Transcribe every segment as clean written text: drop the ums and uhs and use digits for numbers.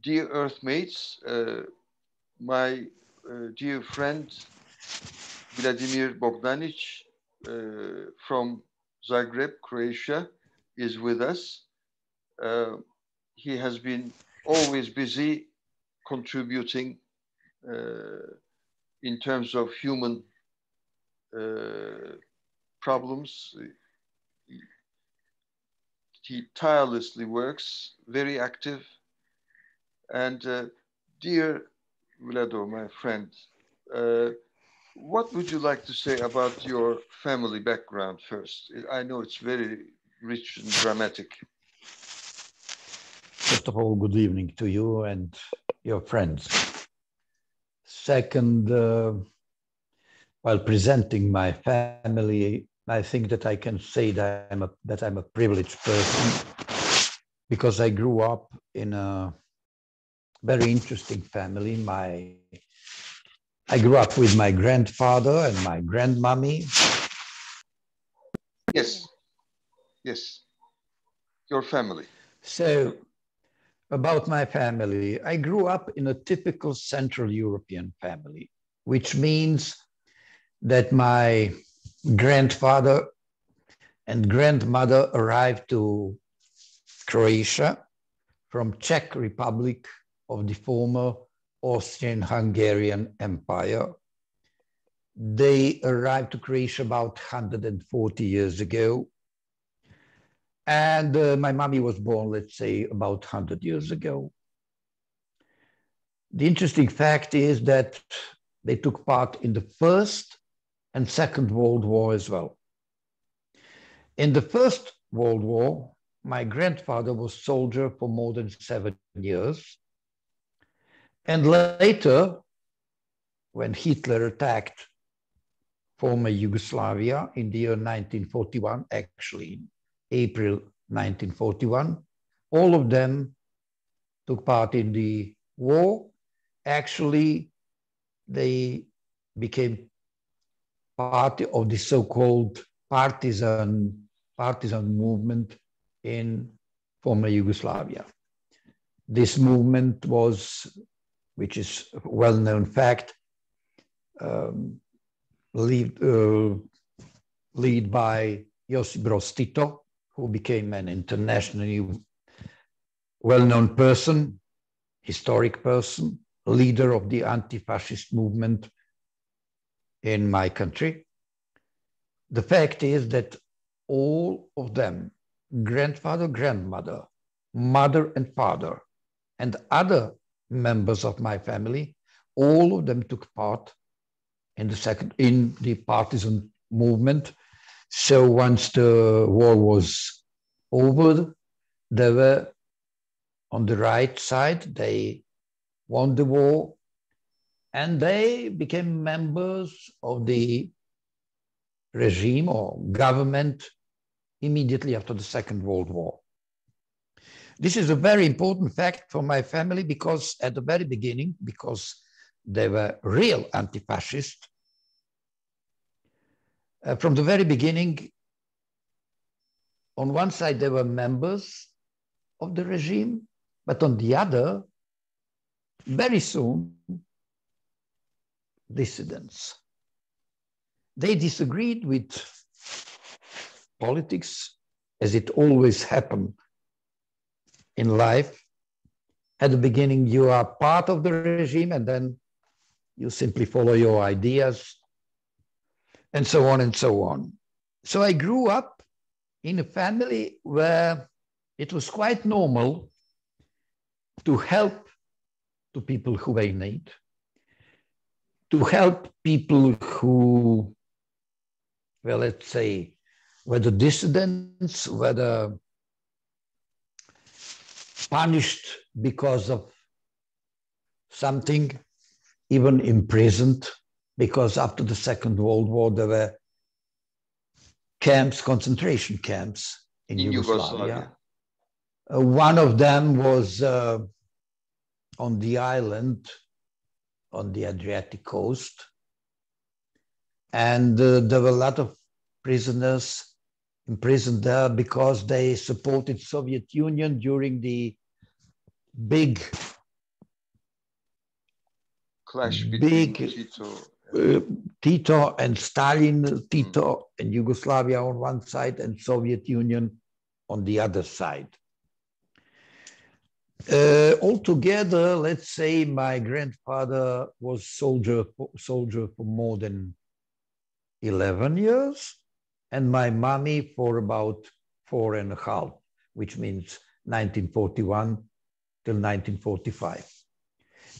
Dear Earthmates, my dear friend Vladimir Bogdanić from Zagreb, Croatia, is with us. Uh, he has been always busy contributing in terms of human problems. He tirelessly works, very active. And dear Vlado, my friend, uh, what would you like to say about your family background first? I know it's very rich and dramatic. First of all, good evening to you and your friends. Second, while presenting my family, I think that I can say that I'm a privileged person because I grew up in a very interesting family. I grew up with my grandfather and my grandmommy. Yes, yes, your family. So, about my family, I grew up in a typical Central European family, which means that my grandfather and grandmother arrived to Croatia from Czech Republic of the former Austrian-Hungarian Empire. They arrived to Croatia about 140 years ago. And my mommy was born, let's say, about 100 years ago. The interesting fact is that they took part in the First and Second World War as well. In the First World War, my grandfather was soldier for more than 7 years. And later, when Hitler attacked former Yugoslavia in the year 1941, actually in April 1941, all of them took part in the war. Actually, they became part of the so-called partisan movement in former Yugoslavia. This movement was, which is a well-known fact, led by Josip Broz Tito, who became an internationally well-known person, historic person, leader of the anti-fascist movement in my country. The fact is that all of them, grandfather, grandmother, mother and father, and other members of my family, all of them took part in the partisan movement. So once the war was over, they were on the right side. They won the war, and they became members of the regime or government immediately after the Second World War. This is a very important fact for my family because at the very beginning, because they were real anti-fascist, from the very beginning, on one side, they were members of the regime, but on the other, very soon, dissidents. They disagreed with politics, as it always happened in life. At the beginning, you are part of the regime, and then you simply follow your ideas, and so on and so on. So I grew up in a family where it was quite normal to help to people who were in need, to help people who, well, let's say, whether dissidents, whether punished because of something, even imprisoned, because after the Second World War, there were camps, concentration camps in Yugoslavia. One of them was on the island on the Adriatic coast. And there were a lot of prisoners imprisoned there because they supported Soviet Union during the big clash between big Tito. Tito and Stalin, Tito and Yugoslavia on one side and Soviet Union on the other side. Altogether, let's say my grandfather was soldier for more than 11 years, and my mommy for about 4.5, which means 1941 till 1945.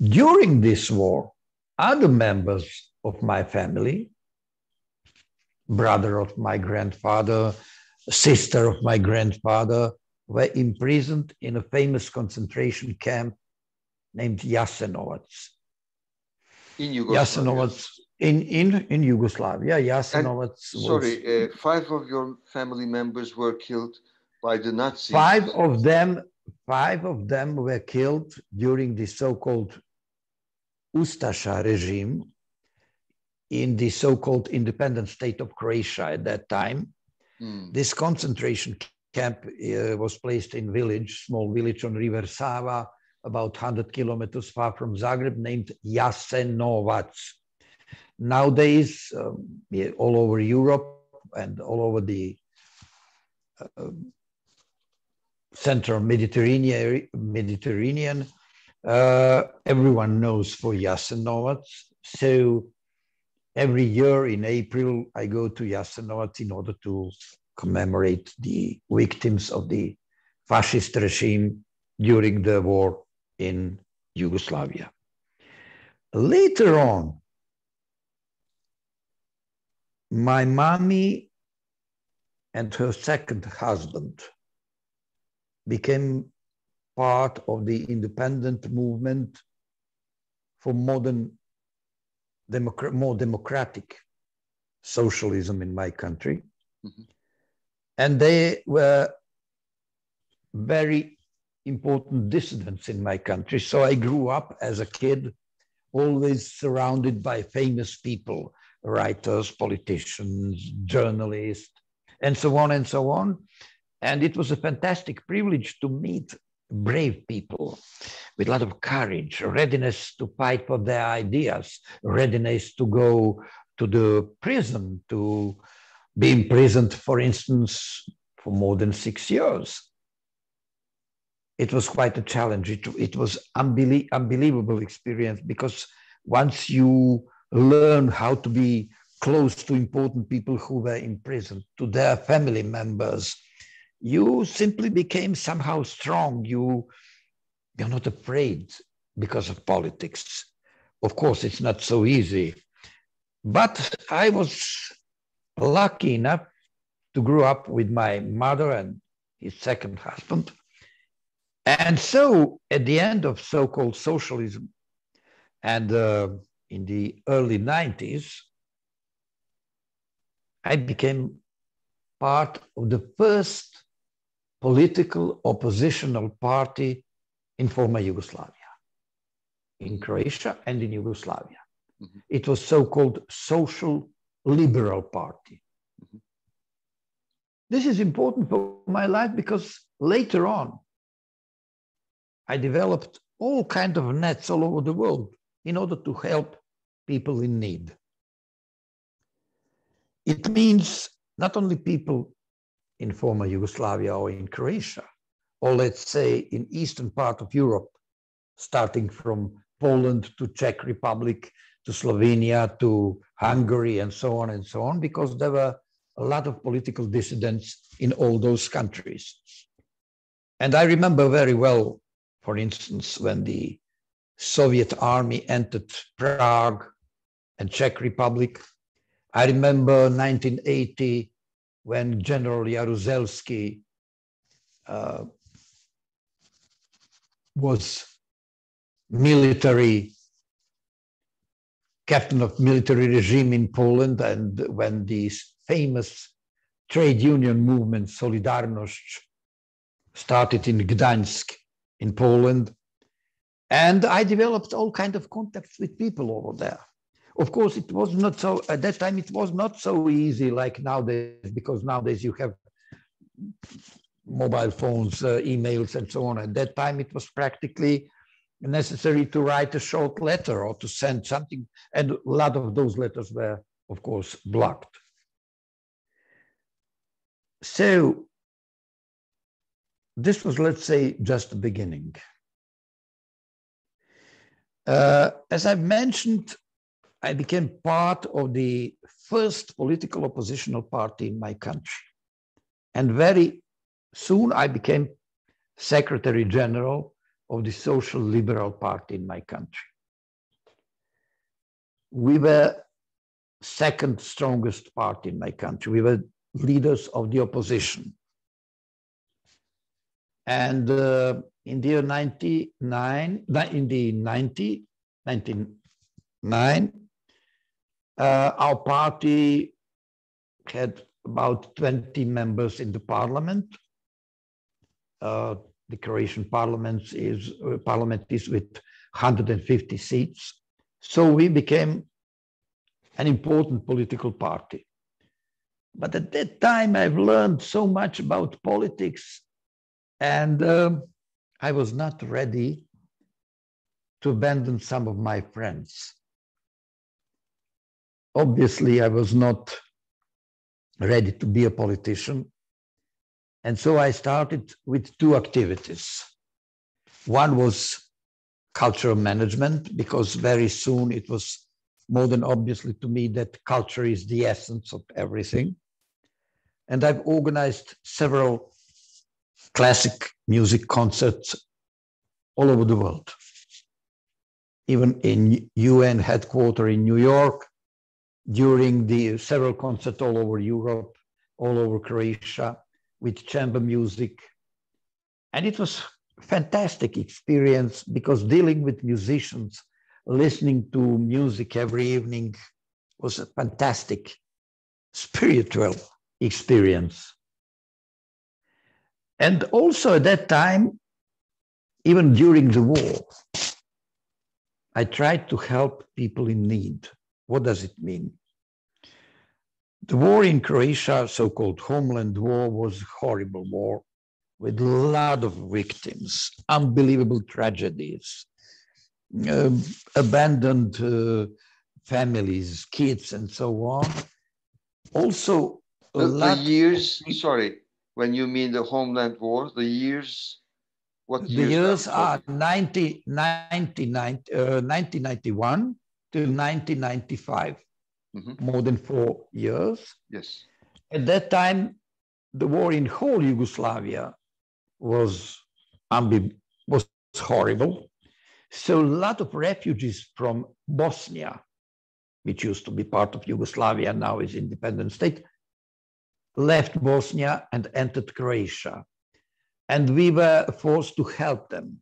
During this war, other members of my family, brother of my grandfather, sister of my grandfather, were imprisoned in a famous concentration camp named Jasenovac. In Yugoslavia? In Yugoslavia, Jasenovac was... Sorry, 5 of your family members were killed by the Nazis. Five of them were killed during the so-called Ustasha regime in the so-called independent state of Croatia at that time. This concentration camp was placed in small village on River Sava, about 100 kilometers far from Zagreb, named Jasenovac. Nowadays, all over Europe and all over the central Mediterranean, everyone knows for Jasenovac. So every year in April, I go to Jasenovac in order to commemorate the victims of the fascist regime during the war in Yugoslavia. Later on, my mommy and her second husband became part of the independent movement for more democratic socialism in my country. And they were very important dissidents in my country. So I grew up as a kid, always surrounded by famous people, writers, politicians, journalists, and so on and so on. And it was a fantastic privilege to meet brave people with a lot of courage, readiness to fight for their ideas, readiness to go to the prison, to be imprisoned, for instance, for more than 6 years. It was quite a challenge. It was unbelievable experience, because once you learn how to be close to important people who were in prison, to their family members, you simply became somehow strong. You're not afraid because of politics. Of course, it's not so easy. But I was lucky enough to grow up with my mother and his second husband. And so at the end of so-called socialism and in the early 90s, I became part of the first political oppositional party in former Yugoslavia, in Croatia and in Yugoslavia. It was so-called Social Liberal Party. This is important for my life because later on, I developed all kinds of nets all over the world in order to help people in need. It means not only people in former Yugoslavia or in Croatia, or let's say in eastern part of Europe, starting from Poland to Czech Republic, to Slovenia, to Hungary, and so on, because there were a lot of political dissidents in all those countries. And I remember very well, for instance, when the Soviet army entered Prague and Czech Republic. I remember 1980 when General Jaruzelski was captain of military regime in Poland, and when this famous trade union movement Solidarność started in Gdańsk in Poland. And I developed all kinds of contacts with people over there. Of course, it was not so, at that time, it was not so easy like nowadays, because nowadays you have mobile phones, emails, and so on. At that time, it was practically necessary to write a short letter or to send something. And a lot of those letters were, of course, blocked. So this was, let's say, just the beginning. As I mentioned, I became part of the first political oppositional party in my country. And very soon I became Secretary General of the Social Liberal Party in my country. We were second strongest party in my country. We were leaders of the opposition. And in the year 1999, our party had about 20 members in the parliament. The Croatian parliament is with 150 seats. So we became an important political party. But at that time, I've learned so much about politics, and I was not ready to abandon some of my friends. Obviously, I was not ready to be a politician. And so I started with two activities. One was cultural management, because very soon it was more than obviously to me that culture is the essence of everything. And I've organized several classic music concerts all over the world, even in UN headquarters in New York, during the several concerts all over Europe, all over Croatia, with chamber music. And it was a fantastic experience, because dealing with musicians, listening to music every evening was a fantastic spiritual experience. And also at that time, even during the war, I tried to help people in need. What does it mean? The war in Croatia, so-called homeland war, was a horrible war with a lot of victims, unbelievable tragedies, abandoned families, kids, and so on. Also, the years, sorry, when you mean the homeland war, the years, what years? The years are 1991 to 1995. Mm-hmm. More than 4 years. Yes. At that time, the war in whole Yugoslavia was horrible. So a lot of refugees from Bosnia, which used to be part of Yugoslavia, now is independent state, left Bosnia and entered Croatia. And we were forced to help them.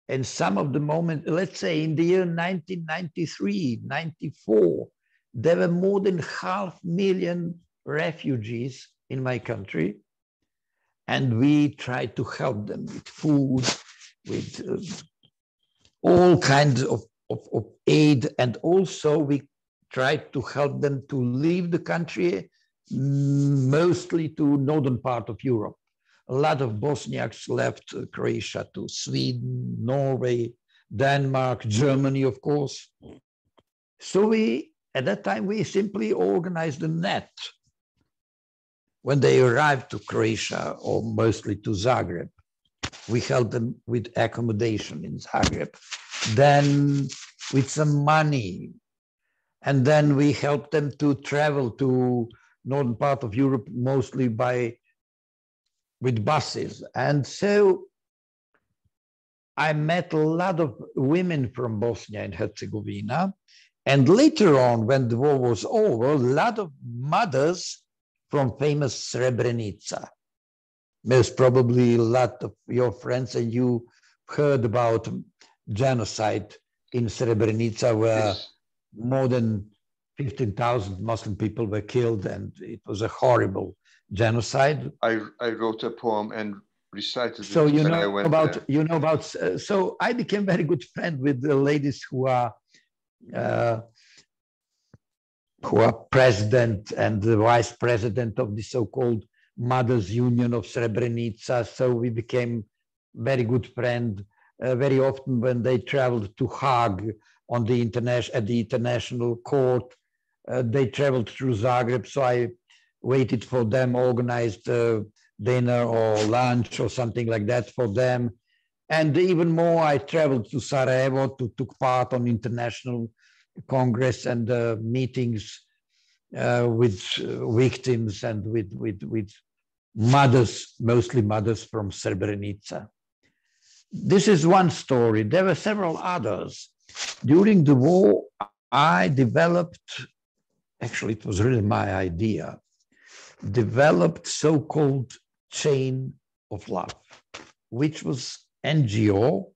And some of the moment, let's say in the year 1993, 94, there were more than 500,000 refugees in my country, and we tried to help them with food, with all kinds of aid, and also we tried to help them to leave the country, mostly to northern part of Europe. A lot of Bosniaks left Croatia to Sweden, Norway, Denmark, Germany, of course. So at that time, we simply organized a net. When they arrived to Croatia, or mostly to Zagreb, we helped them with accommodation in Zagreb, then with some money. And then we helped them to travel to northern part of Europe, mostly with buses. And so I met a lot of women from Bosnia and Herzegovina. And later on, when the war was over, a lot of mothers from famous Srebrenica. Most probably a lot of your friends and you heard about genocide in Srebrenica, where yes, more than 15,000 Muslim people were killed, and it was a horrible genocide. I wrote a poem and recited so it you when know I went about there. You know about so I became very good friend with the ladies who are president and the vice president of the so-called Mothers Union of Srebrenica. So we became very good friend very often when they traveled to Hague on the at the international court, they traveled through Zagreb. So I waited for them, organized dinner or lunch or something like that for them. And even more, I traveled to Sarajevo to took part on international congress and meetings with victims and with mothers, mostly mothers from Srebrenica. This is one story. There were several others. During the war, I developed, actually it was really my idea, developed so-called chain of love, which was NGO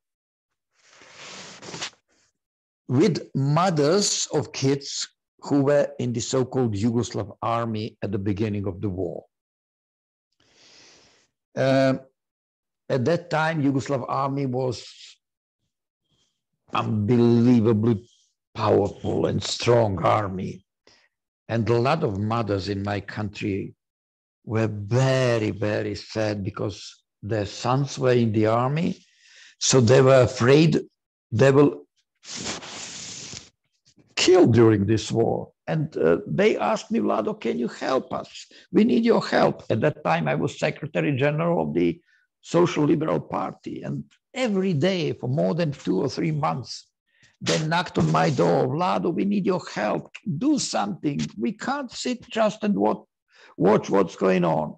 with mothers of kids who were in the so-called Yugoslav army at the beginning of the war. At that time, Yugoslav army was unbelievably powerful and strong army. And a lot of mothers in my country were very, very sad because their sons were in the army. So they were afraid they will kill during this war. And they asked me, Vlado, can you help us? We need your help. At that time, I was Secretary General of the Social Liberal Party. And every day for more than 2 or 3 months, they knocked on my door. Vlado, we need your help. Do something. We can't sit just and watch what's going on.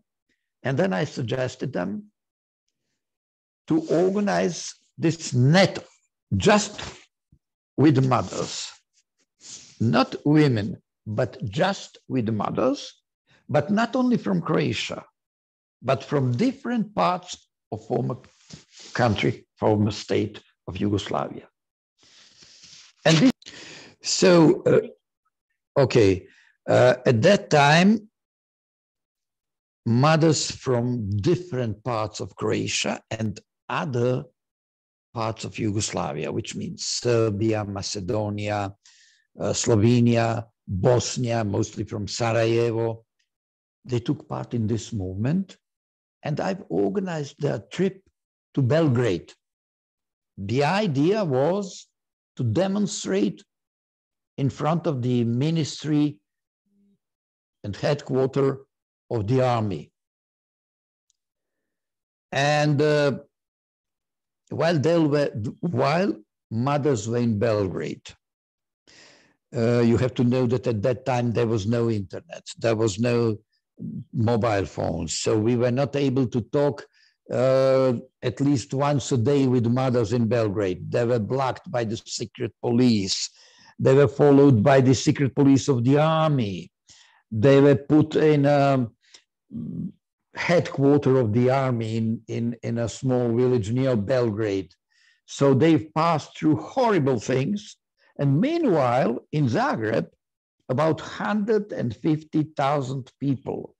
And then I suggested them to organize this net just with mothers, not women, but just with mothers, but not only from Croatia, but from different parts of former state of Yugoslavia. And this, so, at that time, mothers from different parts of Croatia and other parts of Yugoslavia, which means Serbia, Macedonia, Slovenia, Bosnia, mostly from Sarajevo, they took part in this movement. And I've organized their trip to Belgrade. The idea was to demonstrate in front of the ministry and headquarters of the army. And while mothers were in Belgrade, you have to know that at that time there was no internet, there was no mobile phones, so we were not able to talk at least once a day with mothers in Belgrade. They were blocked by the secret police. They were followed by the secret police of the army. They were put in a headquarters of the army in a small village near Belgrade. So they've passed through horrible things. And meanwhile, in Zagreb, about 150,000 people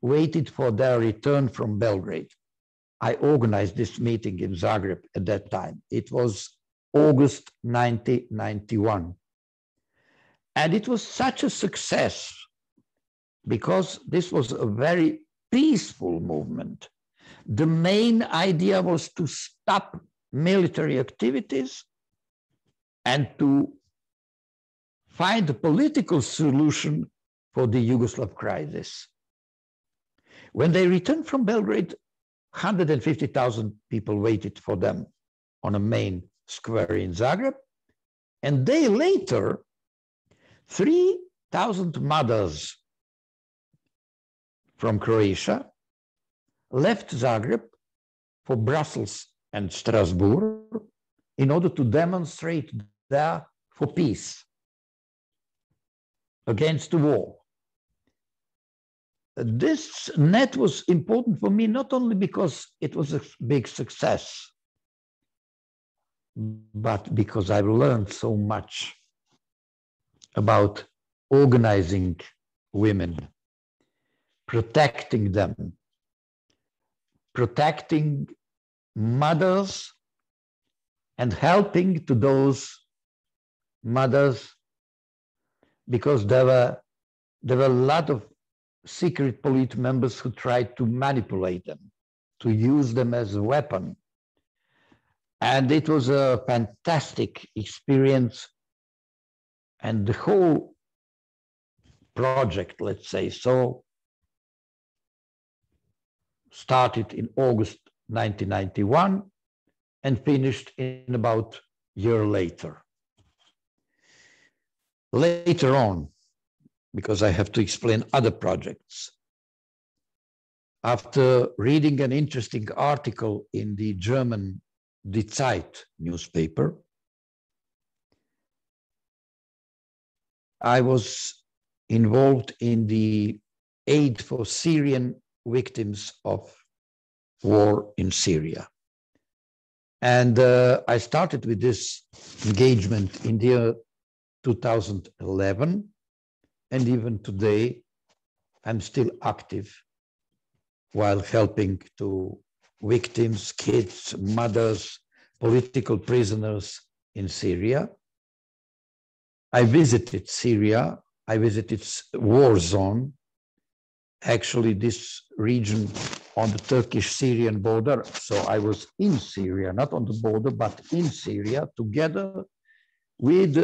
waited for their return from Belgrade. I organized this meeting in Zagreb at that time. It was August 1991. And it was such a success because this was a very peaceful movement. The main idea was to stop military activities and to find a political solution for the Yugoslav crisis. When they returned from Belgrade, 150,000 people waited for them on a main square in Zagreb. And a day later, 3,000 mothers from Croatia left Zagreb for Brussels and Strasbourg in order to demonstrate there for peace against the war. This net was important for me, not only because it was a big success, but because I've learned so much about organizing women, protecting them, protecting mothers, and helping to those mothers, because there were a lot of secret police members who tried to manipulate them, to use them as a weapon. And it was a fantastic experience. And the whole project, let's say so, started in August 1991 and finished in about a year later. Later on, because I have to explain other projects, after reading an interesting article in the German Die Zeit newspaper, I was involved in the aid for Syrian victims of war in Syria. And I started with this engagement in the year 2011, and even today, I'm still active while helping to victims, kids, mothers, political prisoners in Syria. I visited Syria. I visited war zone. Actually, this region on the Turkish-Syrian border. So I was in Syria, not on the border, but in Syria, together with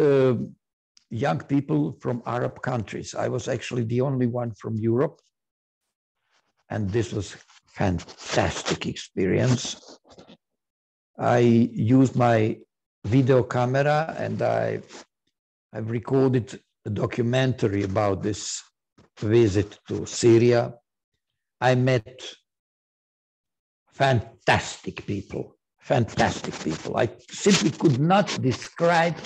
young people from Arab countries. I was actually the only one from Europe. And this was a fantastic experience. I used my video camera and I've recorded a documentary about this visit to Syria. I met fantastic people. I simply could not describe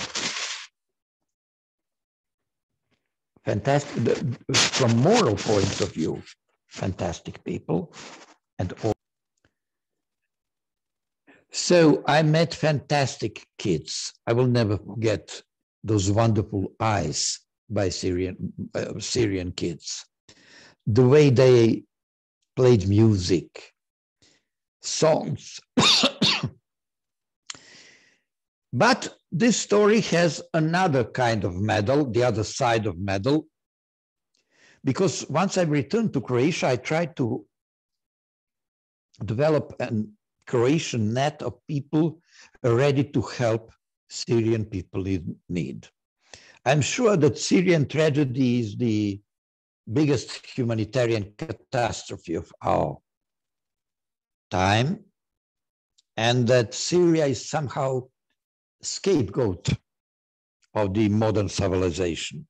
fantastic, from moral points of view, fantastic people. And all. So I met fantastic kids. I will never forget those wonderful eyes by Syrian kids. The way they played music, songs. But this story has another kind of medal, the other side of medal, because once I returned to Croatia, I tried to develop a Croatian net of people ready to help Syrian people in need. I'm sure that Syrian tragedy is the biggest humanitarian catastrophe of our time, and that Syria is somehow scapegoat of the modern civilization.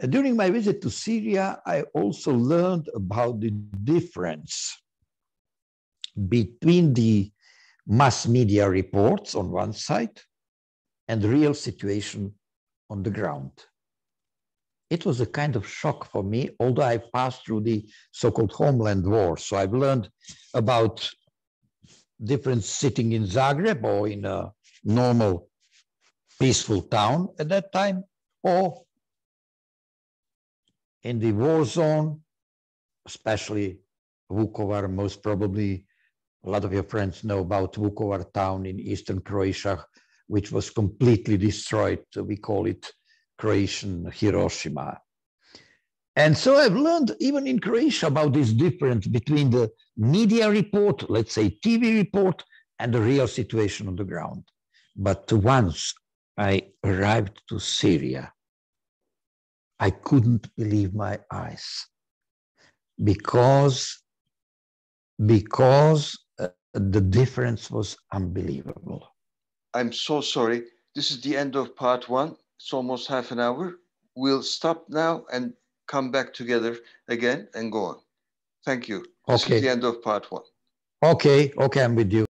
During my visit to Syria, I also learned about the difference between the mass media reports on one side and the real situation on the ground. It was a kind of shock for me, although I passed through the so-called homeland war. So I've learned about difference sitting in Zagreb or in a normal, peaceful town at that time, or in the war zone, especially Vukovar. Most probably a lot of your friends know about Vukovar town in eastern Croatia, which was completely destroyed. We call it Croatian Hiroshima. And so I've learned even in Croatia about this difference between the media report, let's say TV report, and the real situation on the ground. But once I arrived to Syria, I couldn't believe my eyes because the difference was unbelievable. I'm so sorry. This is the end of part one. It's almost half an hour. We'll stop now and come back together again and go on. Thank you. This is the end of part one. Okay, I'm with you.